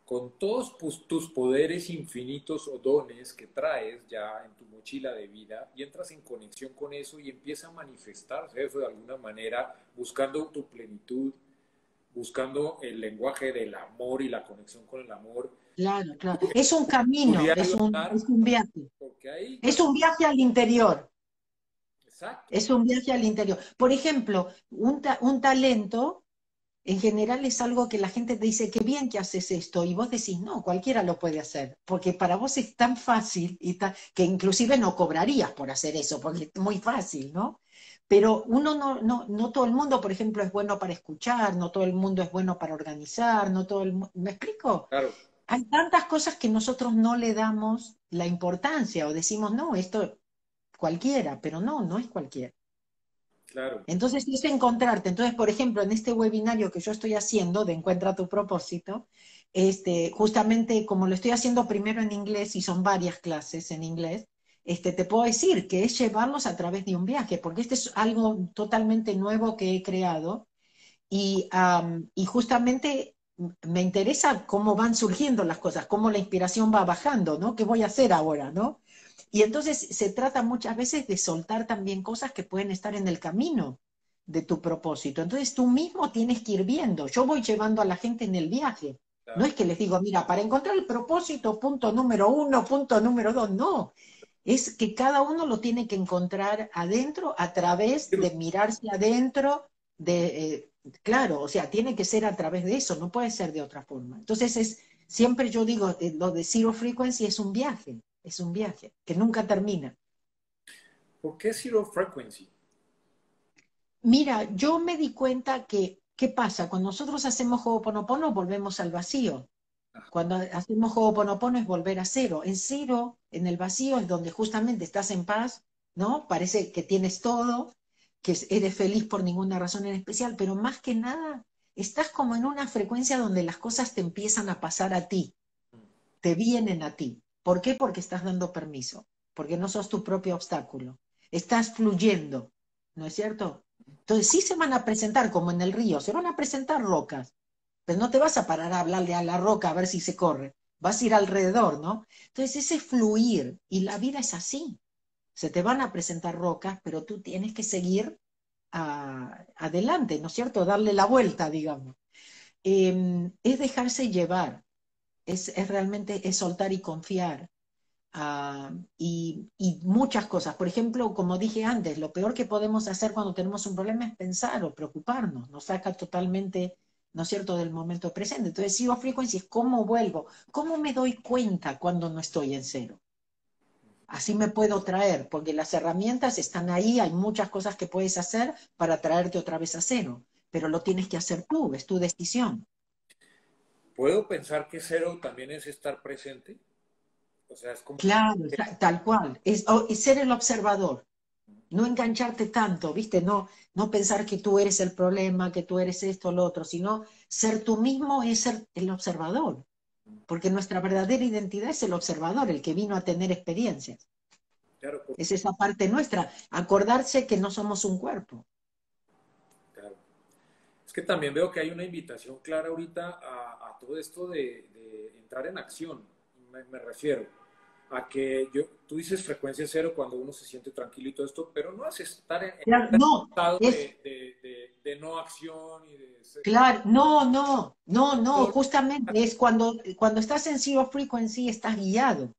con todos tus poderes infinitos o dones que traes ya en tu mochila de vida y entras en conexión con eso y empieza a manifestarse eso de alguna manera, buscando tu plenitud, buscando el lenguaje del amor y la conexión con el amor. Claro, claro. Es un Tu camino, diario andar, es un viaje. porque ahí Es cuando... un viaje al interior. Exacto, Es un viaje al interior. Por ejemplo, un talento en general es algo que la gente te dice, qué bien que haces esto, y vos decís, no, cualquiera lo puede hacer, porque para vos es tan fácil que inclusive no cobrarías por hacer eso, porque es muy fácil, ¿no? Pero uno no todo el mundo, por ejemplo, es bueno para escuchar, no todo el mundo es bueno para organizar, no todo el mundo, ¿me explico? claro, Hay tantas cosas que nosotros no le damos la importancia o decimos, no, esto cualquiera, pero no, no es cualquiera. claro. Entonces, es encontrarte. Entonces, por ejemplo, en este webinario que yo estoy haciendo de Encuentra tu propósito, justamente como lo estoy haciendo primero en inglés y son varias clases en inglés, te puedo decir que es llevarlos a través de un viaje, porque este es algo totalmente nuevo que he creado y justamente me interesa cómo van surgiendo las cosas, cómo la inspiración va bajando, ¿no? ¿Qué voy a hacer ahora, ¿no? Y entonces se trata muchas veces de soltar también cosas que pueden estar en el camino de tu propósito. Entonces tú mismo tienes que ir viendo. Yo voy llevando a la gente en el viaje. No Claro. es que les digo, mira, para encontrar el propósito, punto número uno, punto número dos, no. Es que cada uno lo tiene que encontrar adentro a través de mirarse adentro, claro, o sea, tiene que ser a través de eso, no puede ser de otra forma. Entonces siempre yo digo, lo de Zero Frequency es un viaje que nunca termina. ¿Por qué Zero Frequency? Mira, yo me di cuenta que, ¿qué pasa? Cuando nosotros hacemos Ho'oponopono volvemos al vacío. Cuando hacemos Ho'oponopono es volver a cero. En cero, en el vacío, es donde justamente estás en paz, ¿no? Parece que tienes todo, que eres feliz por ninguna razón en especial, pero más que nada, estás como en una frecuencia donde las cosas te empiezan a pasar a ti, te vienen a ti. ¿Por qué? Porque estás dando permiso, porque no sos tu propio obstáculo. Estás fluyendo, ¿no es cierto? Entonces sí se van a presentar, como en el río, se van a presentar rocas, pero no te vas a parar a hablarle a la roca a ver si se corre, vas a ir alrededor, ¿no? Entonces ese fluir, y la vida es así, se te van a presentar rocas, pero tú tienes que seguir adelante, ¿no es cierto? Darle la vuelta, digamos. Es dejarse llevar, es realmente es soltar y confiar. Y muchas cosas. Por ejemplo, como dije antes, lo peor que podemos hacer cuando tenemos un problema es pensar o preocuparnos. Nos saca totalmente, ¿no es cierto?, del momento presente. Entonces, Zero Frequency es cómo vuelvo, cómo me doy cuenta cuando no estoy en cero. Así me puedo traer, porque las herramientas están ahí, hay muchas cosas que puedes hacer para traerte otra vez a cero, pero lo tienes que hacer tú, es tu decisión. ¿Puedo pensar que cero también es estar presente? O sea, es como... Claro, tal cual, es ser el observador. No engancharte tanto, ¿viste? No pensar que tú eres el problema, que tú eres esto o lo otro, sino ser tú mismo es ser el observador, porque nuestra verdadera identidad es el observador, el que vino a tener experiencias. Claro, Es esa parte nuestra, acordarse que no somos un cuerpo. claro. Es que también veo que hay una invitación clara ahorita a todo esto de entrar en acción. Me refiero a que tú dices frecuencia cero cuando uno se siente tranquilo y todo esto, pero no es estar en Claro, un no, estado es de no acción y de... claro, no, Todo, justamente es cuando estás en zero frequency estás guiado.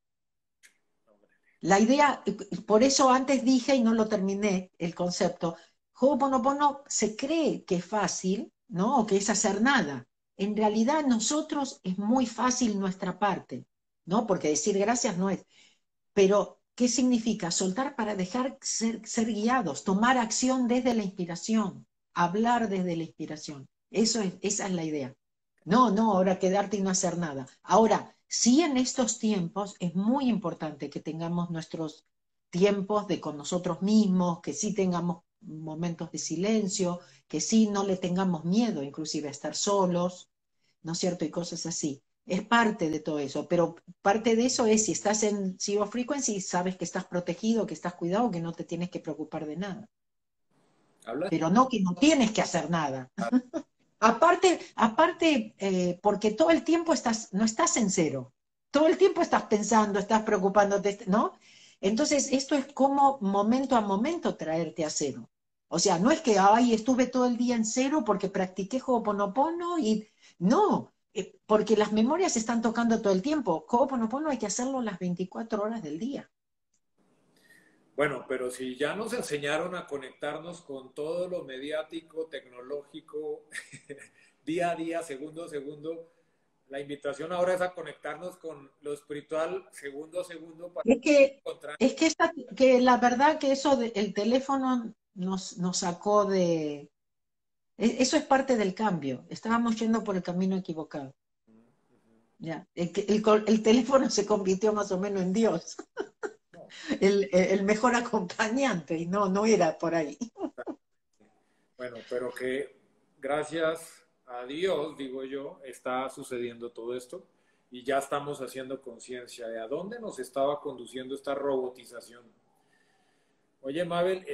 La idea, por eso antes dije y no lo terminé el concepto, Ho'oponopono se cree que es fácil, ¿no? O que es hacer nada. En realidad nosotros es muy fácil nuestra parte, ¿no? Porque decir gracias no es. Pero, ¿qué significa? Soltar para dejar ser guiados, tomar acción desde la inspiración, hablar desde la inspiración. Esa es la idea. No, ahora quedarte y no hacer nada. Ahora, sí en estos tiempos es muy importante que tengamos tiempos de con nosotros mismos, que sí tengamos momentos de silencio, que sí no le tengamos miedo inclusive a estar solos, ¿no es cierto? Y cosas así. Es parte de todo eso, pero parte de eso es si estás en Zero Frequency, sabes que estás protegido, que estás cuidado, que no te tienes que preocupar de nada. Hablas. Pero no que no tienes que hacer nada. Aparte porque todo el tiempo no estás en cero. Todo el tiempo estás pensando, estás preocupándote, ¿no? Entonces, esto es como momento a momento traerte a cero. O sea, no es que, ay, estuve todo el día en cero porque practiqué Ho'oponopono y no, porque las memorias se están tocando todo el tiempo. Ho'oponopono hay que hacerlo las 24 horas del día. Bueno, pero si ya nos enseñaron a conectarnos con todo lo mediático, tecnológico, día a día, segundo a segundo, la invitación ahora es a conectarnos con lo espiritual segundo a segundo para Es que, encontrar. que la verdad que eso el teléfono nos sacó de... Eso es parte del cambio. Estábamos yendo por el camino equivocado. Ya. El teléfono se convirtió más o menos en Dios, No, el mejor acompañante, y no era por ahí. bueno, pero que gracias a Dios, digo yo, está sucediendo todo esto y ya estamos haciendo conciencia de a dónde nos estaba conduciendo esta robotización. Oye, Mabel,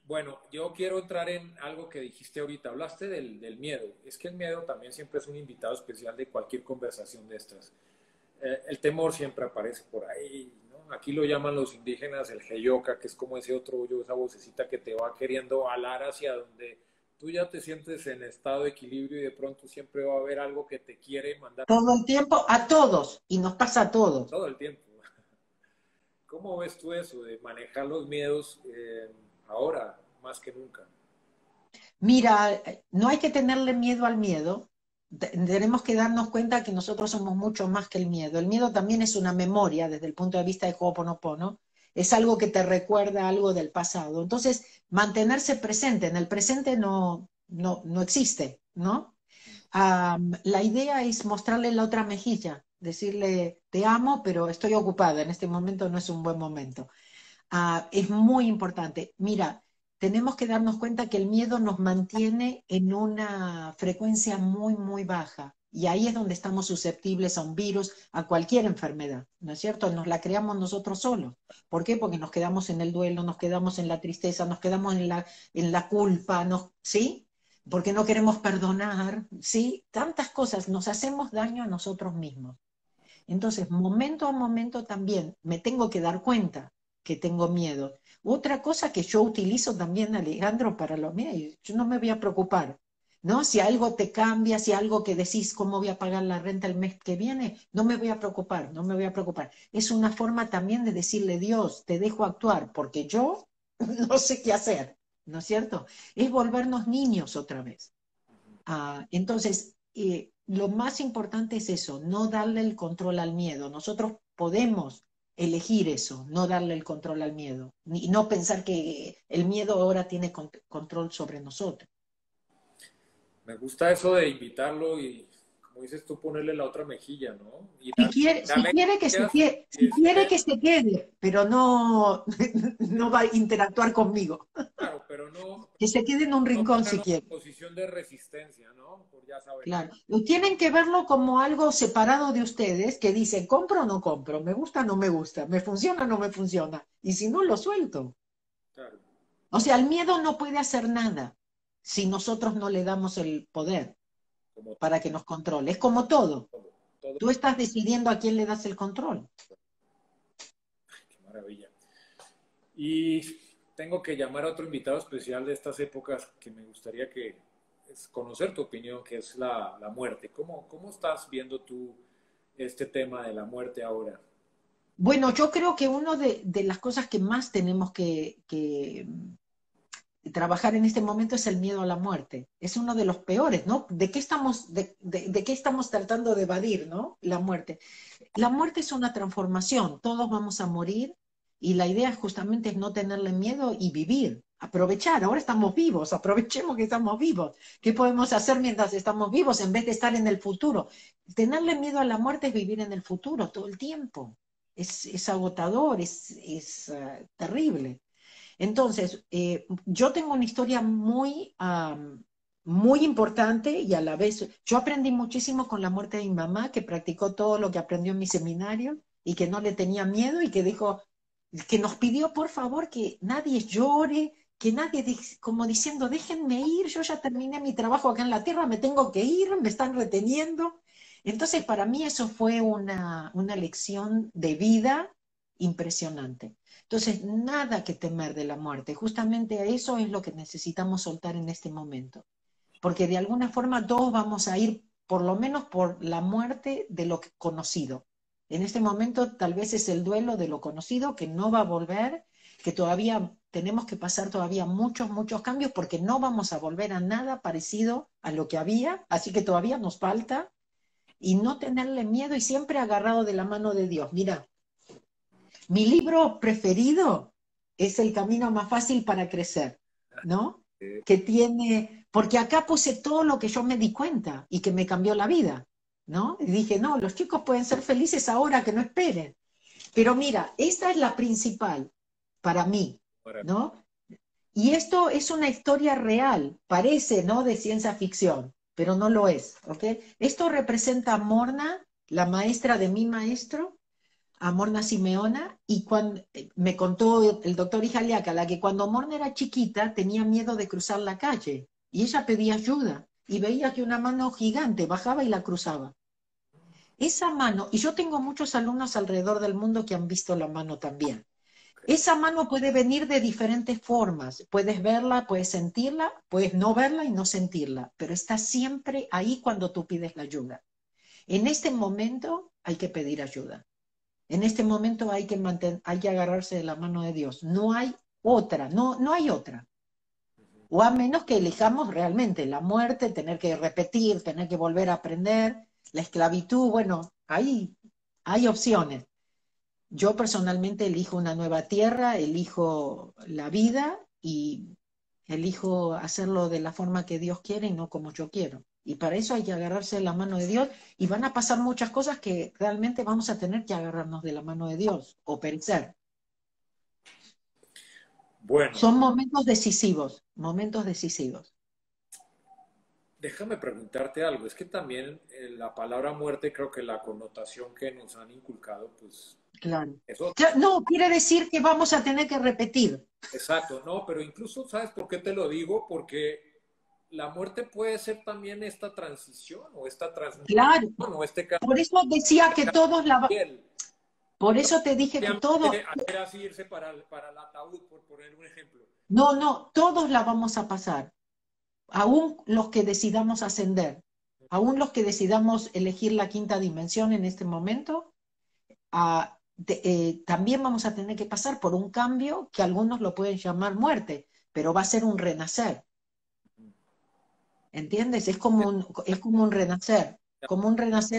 bueno, yo quiero entrar en algo que dijiste ahorita. Hablaste del miedo. Es que el miedo también siempre es un invitado especial de cualquier conversación de estas. El temor siempre aparece por ahí, ¿no? Aquí lo llaman los indígenas el heyoka, que es como ese otro hoyo, esa vocecita que te va queriendo alar hacia donde tú ya te sientes en estado de equilibrio y de pronto siempre va a haber algo que te quiere mandar Todo el tiempo, a todos, y nos pasa a todos. todo el tiempo. ¿Cómo ves tú eso de manejar los miedos ahora más que nunca? Mira, no hay que tenerle miedo al miedo. Tenemos que darnos cuenta que nosotros somos mucho más que el miedo. El miedo también es una memoria desde el punto de vista de Ho'oponopono. Es algo que te recuerda algo del pasado. Entonces, mantenerse presente. En el presente no existe, ¿no? La idea es mostrarle la otra mejilla, decirle, te amo, pero estoy ocupada. En este momento no es un buen momento. Es muy importante. Mira, tenemos que darnos cuenta que el miedo nos mantiene en una frecuencia muy, muy baja. Y ahí es donde estamos susceptibles a un virus, a cualquier enfermedad, ¿no es cierto? Nos la creamos nosotros solos. ¿Por qué? Porque nos quedamos en el duelo, nos quedamos en la tristeza, nos quedamos en la culpa, ¿sí? Porque no queremos perdonar, ¿sí? Tantas cosas, nos hacemos daño a nosotros mismos. Entonces, momento a momento también me tengo que dar cuenta que tengo miedo. Otra cosa que yo utilizo también, Alejandro, para lo mío, yo no me voy a preocupar, ¿no? Si algo te cambia, si algo que decís cómo voy a pagar la renta el mes que viene, no me voy a preocupar, no me voy a preocupar. Es una forma también de decirle, Dios, te dejo actuar, porque yo no sé qué hacer, ¿no es cierto? Es volvernos niños otra vez. Entonces, lo más importante es eso, no darle el control al miedo. Nosotros podemos elegir eso, no darle el control al miedo, y no pensar que el miedo ahora tiene control sobre nosotros. Me gusta eso de invitarlo y, como dices tú, ponerle la otra mejilla, ¿no? Y Si darle quiere que se gracias quede, y si quiere decirle, que se quede, pero no, no va a interactuar conmigo. claro, pero no, Que se quede en un no rincón si ponernos quiere. en posición de resistencia, ¿no? Por ya saber. Claro. Tienen que verlo como algo separado de ustedes, que dicen, compro o no compro, me gusta o no me gusta, me funciona o no me funciona. Y si no, lo suelto. Claro, O sea, el miedo no puede hacer nada si nosotros no le damos el poder como para que nos controle. Es como todo. todo, todo, Tú estás decidiendo a quién le das el control. qué maravilla. Y tengo que llamar a otro invitado especial de estas épocas que me gustaría que es conocer tu opinión, que es la muerte. ¿Cómo estás viendo tú este tema de la muerte ahora? Bueno, yo creo que una de las cosas que más tenemos que trabajar en este momento es el miedo a la muerte. Es uno de los peores, ¿no? ¿De qué estamos tratando de evadir, ¿no? La muerte. La muerte es una transformación, todos vamos a morir y la idea justamente es no tenerle miedo y vivir, aprovechar, ahora estamos vivos, aprovechemos que estamos vivos. ¿Qué podemos hacer mientras estamos vivos en vez de estar en el futuro? Tenerle miedo a la muerte es vivir en el futuro todo el tiempo. es agotador, es terrible. Entonces, yo tengo una historia muy importante y a la vez, yo aprendí muchísimo con la muerte de mi mamá, que practicó todo lo que aprendió en mi seminario y que no le tenía miedo y que dijo, que nos pidió por favor que nadie llore, que nadie, como diciendo, déjenme ir, yo ya terminé mi trabajo acá en la tierra, me tengo que ir, me están reteniendo. Entonces, para mí eso fue una lección de vida impresionante. Entonces, nada que temer de la muerte. Justamente eso es lo que necesitamos soltar en este momento. Porque de alguna forma todos vamos a ir, por lo menos por la muerte de lo conocido. En este momento tal vez es el duelo de lo conocido que no va a volver, que todavía tenemos que pasar todavía muchos cambios porque no vamos a volver a nada parecido a lo que había, así que todavía nos falta y no tenerle miedo y siempre agarrado de la mano de Dios. Mira, mi libro preferido es El camino más fácil para crecer, ¿no? Que tiene, porque acá puse todo lo que yo me di cuenta y que me cambió la vida, ¿no? Y dije, no, los chicos pueden ser felices ahora, que no esperen. Pero mira, esta es la principal para mí, ¿no? Y esto es una historia real, parece, ¿no? De ciencia ficción, pero no lo es, ¿ok? Esto representa a Morna, la maestra de mi maestro, a Morna Simeona, y cuando me contó el doctor Ijaliácala que cuando Morna era chiquita tenía miedo de cruzar la calle, y ella pedía ayuda, y veía que una mano gigante bajaba y la cruzaba. Esa mano, y yo tengo muchos alumnos alrededor del mundo que han visto la mano también. Esa mano puede venir de diferentes formas. Puedes verla, puedes sentirla, puedes no verla y no sentirla, pero está siempre ahí cuando tú pides la ayuda. En este momento hay que pedir ayuda. En este momento hay que agarrarse de la mano de Dios. No hay otra, no hay otra. O a menos que elijamos realmente la muerte, tener que repetir, tener que volver a aprender, la esclavitud, bueno, ahí hay opciones. Yo personalmente elijo una nueva tierra, elijo la vida y elijo hacerlo de la forma que Dios quiere y no como yo quiero. Y para eso hay que agarrarse de la mano de Dios y van a pasar muchas cosas que realmente vamos a tener que agarrarnos de la mano de Dios o perecer. Bueno, Son momentos decisivos, momentos decisivos. déjame preguntarte algo. Es que también la palabra muerte, creo que la connotación que nos han inculcado, pues Claro. es otra. No, quiere decir que vamos a tener que repetir. Exacto, no, pero incluso, ¿sabes por qué te lo digo? Porque la muerte puede ser también esta transición o esta transmutación Claro. o este cambio Por eso decía que todos de la... piel. Por eso te dije que todos... Hacer así irse para el ataúd, por poner un ejemplo. No, todos la vamos a pasar. Aún los que decidamos ascender, aún los que decidamos elegir la quinta dimensión en este momento, también vamos a tener que pasar por un cambio que algunos lo pueden llamar muerte, pero va a ser un renacer. ¿Entiendes? Es como un renacer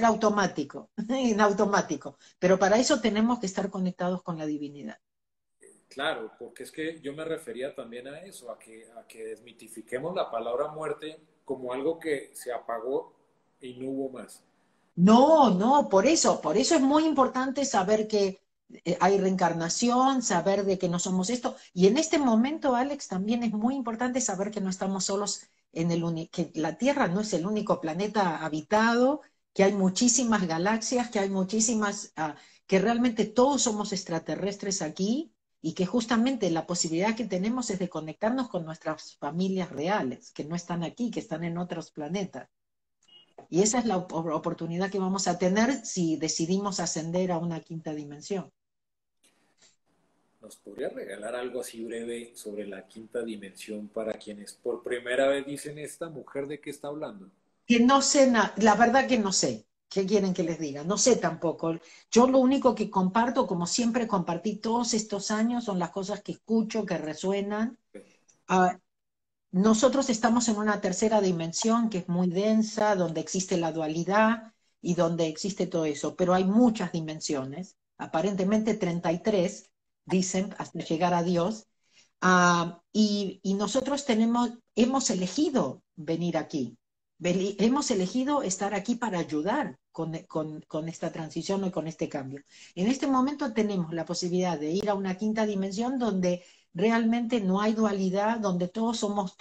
automático, en automático. Pero para eso tenemos que estar conectados con la divinidad. Claro, porque es que yo me refería también a eso, a que desmitifiquemos la palabra muerte como algo que se apagó y no hubo más. No, por eso es muy importante saber que hay reencarnación, saber de que no somos esto. Y en este momento, Alex, también es muy importante saber que no estamos solos que la Tierra no es el único planeta habitado, que hay muchísimas galaxias, que hay muchísimas, que realmente todos somos extraterrestres aquí y que justamente la posibilidad que tenemos es de conectarnos con nuestras familias reales, que no están aquí, que están en otros planetas. Y esa es la oportunidad que vamos a tener si decidimos ascender a una quinta dimensión. ¿Nos podría regalar algo así breve sobre la quinta dimensión para quienes por primera vez dicen esta mujer de qué está hablando? Que no sé, la verdad que no sé. ¿Qué quieren que les diga? No sé tampoco. Yo lo único que comparto, como siempre compartí todos estos años, son las cosas que escucho, que resuenan. Ah, nosotros estamos en una tercera dimensión que es muy densa, donde existe la dualidad y donde existe todo eso, pero hay muchas dimensiones, aparentemente 33, dicen, hasta llegar a Dios, y nosotros hemos elegido venir aquí. Hemos elegido estar aquí para ayudar con esta transición y con este cambio. En este momento tenemos la posibilidad de ir a una quinta dimensión donde realmente no hay dualidad, donde todos somos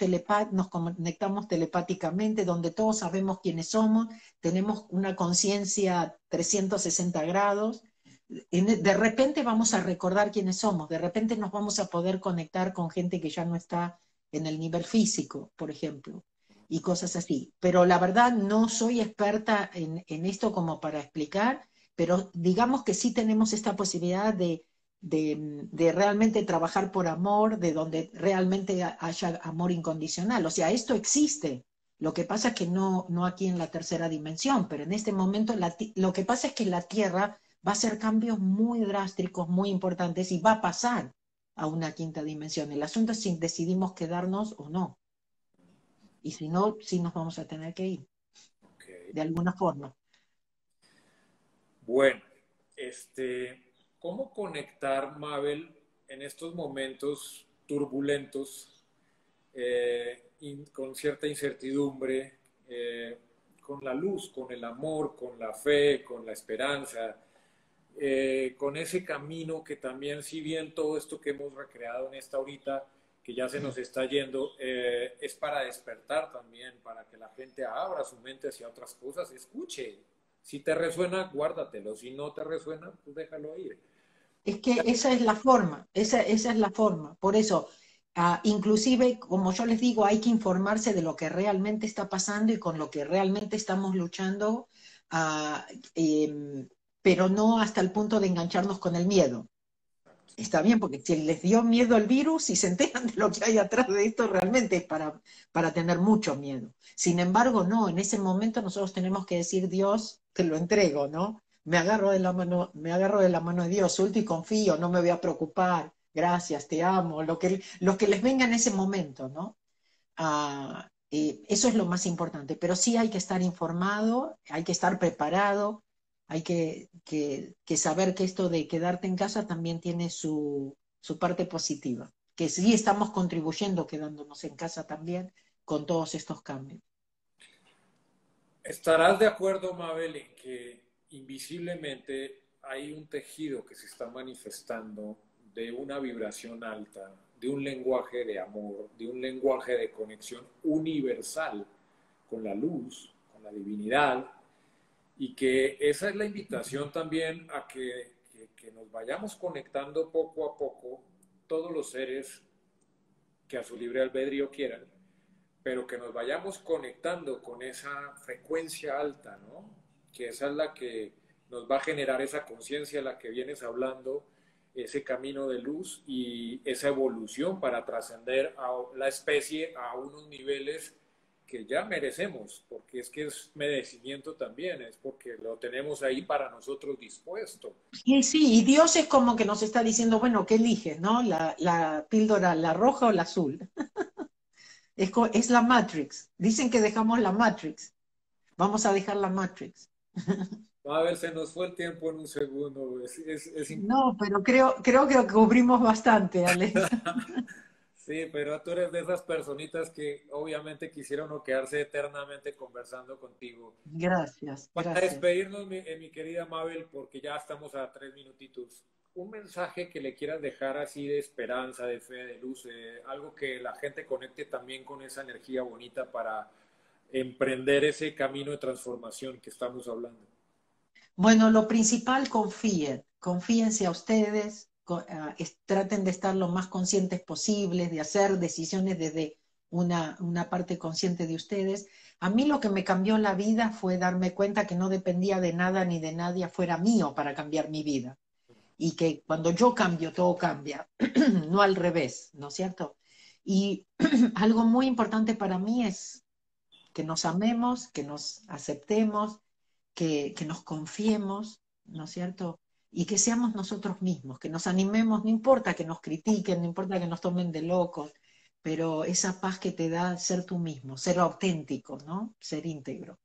nos conectamos telepáticamente, donde todos sabemos quiénes somos, tenemos una conciencia 360 grados. De repente vamos a recordar quiénes somos, de repente nos vamos a poder conectar con gente que ya no está en el nivel físico, por ejemplo, y cosas así. Pero la verdad no soy experta en esto como para explicar, pero digamos que sí tenemos esta posibilidad de realmente trabajar por amor, de donde realmente haya amor incondicional. O sea, esto existe. Lo que pasa es que no aquí en la tercera dimensión, pero en este momento lo que pasa es que la Tierra va a hacer cambios muy drásticos, muy importantes, y va a pasar a una quinta dimensión. El asunto es si decidimos quedarnos o no. Y si no, sí nos vamos a tener que ir, Ok. de alguna forma. Bueno, ¿cómo conectar, Mabel, en estos momentos turbulentos, con cierta incertidumbre, con la luz, con el amor, con la fe, con la esperanza, con ese camino que también, si bien todo esto que hemos recreado en esta horita, que ya se nos está yendo, es para despertar también, para que la gente abra su mente hacia otras cosas, escuche. Si te resuena, guárdatelo. Si no te resuena, pues déjalo ir. Es que esa es la forma, esa es la forma. Por eso, inclusive, como yo les digo, hay que informarse de lo que realmente está pasando y con lo que realmente estamos luchando, ah, pero no hasta el punto de engancharnos con el miedo. Está bien, porque si les dio miedo el virus y se enteran de lo que hay atrás de esto, realmente es para tener mucho miedo. Sin embargo, no, en ese momento nosotros tenemos que decir, Dios, te lo entrego, ¿no? Me agarro de la mano de Dios, suelto y confío, no me voy a preocupar, gracias, te amo, lo que les venga en ese momento, ¿no? Eso es lo más importante, pero sí hay que estar informado, hay que estar preparado, hay que saber que esto de quedarte en casa también tiene su parte positiva, que sí estamos contribuyendo quedándonos en casa también con todos estos cambios. ¿Estarás de acuerdo, Mabel, en que invisiblemente hay un tejido que se está manifestando de una vibración alta, de un lenguaje de amor, de un lenguaje de conexión universal con la luz, con la divinidad, y que esa es la invitación también a que nos vayamos conectando poco a poco todos los seres que a su libre albedrío quieran, pero que nos vayamos conectando con esa frecuencia alta, ¿no? Que esa es la que nos va a generar esa conciencia a la que vienes hablando, ese camino de luz y esa evolución para trascender a la especie a unos niveles que ya merecemos, porque es que es merecimiento también, es porque lo tenemos ahí para nosotros dispuesto. Y sí, y Dios es como que nos está diciendo, bueno, ¿qué eliges, no? La píldora, la roja o la azul. Es la Matrix. Dicen que dejamos la Matrix. Vamos a dejar la Matrix. A ver, se nos fue el tiempo en un segundo, No, pero creo que cubrimos bastante, Alex. Sí, pero tú eres de esas personitas que obviamente quisieron no quedarse eternamente conversando contigo. Gracias, Para gracias. despedirnos, mi querida Mabel, porque ya estamos a 3 minutitos, un mensaje que le quieras dejar así de esperanza, de fe, de luz, algo que la gente conecte también con esa energía bonita para emprender ese camino de transformación que estamos hablando. Bueno, lo principal, confíense a ustedes, traten de estar lo más conscientes posibles, de hacer decisiones desde una parte consciente de ustedes. A mí lo que me cambió la vida fue darme cuenta que no dependía de nada ni de nadie fuera mío para cambiar mi vida. Y que cuando yo cambio, todo cambia, no al revés, ¿no es cierto? Y algo muy importante para mí es que nos amemos, que nos aceptemos, que nos confiemos, ¿no es cierto? Y que seamos nosotros mismos, que nos animemos, no importa que nos critiquen, no importa que nos tomen de locos, pero esa paz que te da ser tú mismo, ser auténtico, ¿no? Ser íntegro.